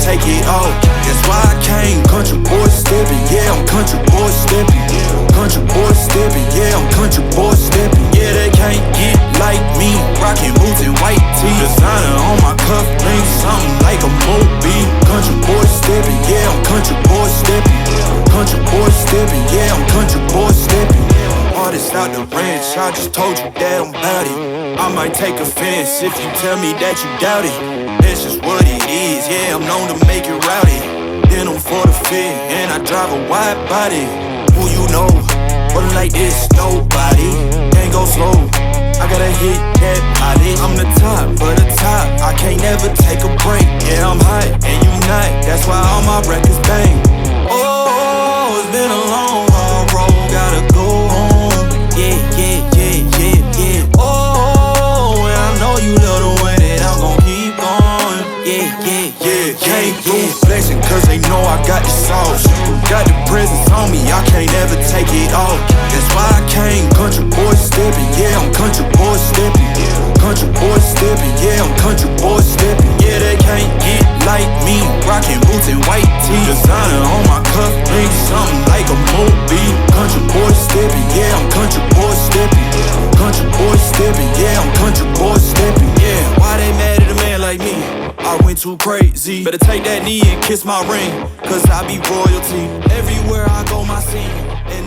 take it all. That's why I came, country boy steppin', yeah, I'm country boy steppin'. Country boy steppin', yeah, I'm country boy steppin'. Yeah, they can't get like me, rockin' boots and white tee. Designer on my cuff, ain't something like a movie. Country boy steppin', yeah, I'm country boy steppin'. Country boy steppin', yeah, I'm country boy steppin'. Artist out the ranch, I just told you that I'm bout it. I might take offense if you tell me that you doubt it. That's just what it is, yeah, I'm known to make it rowdy. Then I'm for the fit, and I drive a wide body. Who you know, but like this, nobody. Can't go slow, I gotta hit that body. I'm the top of the top, I can't never take a break. Yeah, I'm hot, and you not, that's why all my records bang. Oh, it's been a long, hard road, gotta go home. Yeah, yeah, yeah, yeah, yeah. Oh, and I know you love the way that I'm gon' keep going. Yeah, yeah, yeah, can't do flexing, cause they know I got the sauce. Got the presence on me, I can't ever take it off. That's why I came, country boy steppin', yeah, I'm country boy steppin'. Country boy steppin', yeah, I'm country boy steppin'. Yeah, they can't get like me, rockin' boots and white tee. Designer on my cuff, ain't something like a movie. Country boy steppin', yeah, I'm country boy steppin'. Country boy steppin', yeah, I'm country boy steppin'. Yeah, why they mad at a man like me? I went too crazy. Better take that knee and kiss my ring, cause I be royalty. Everywhere I go, my scene. And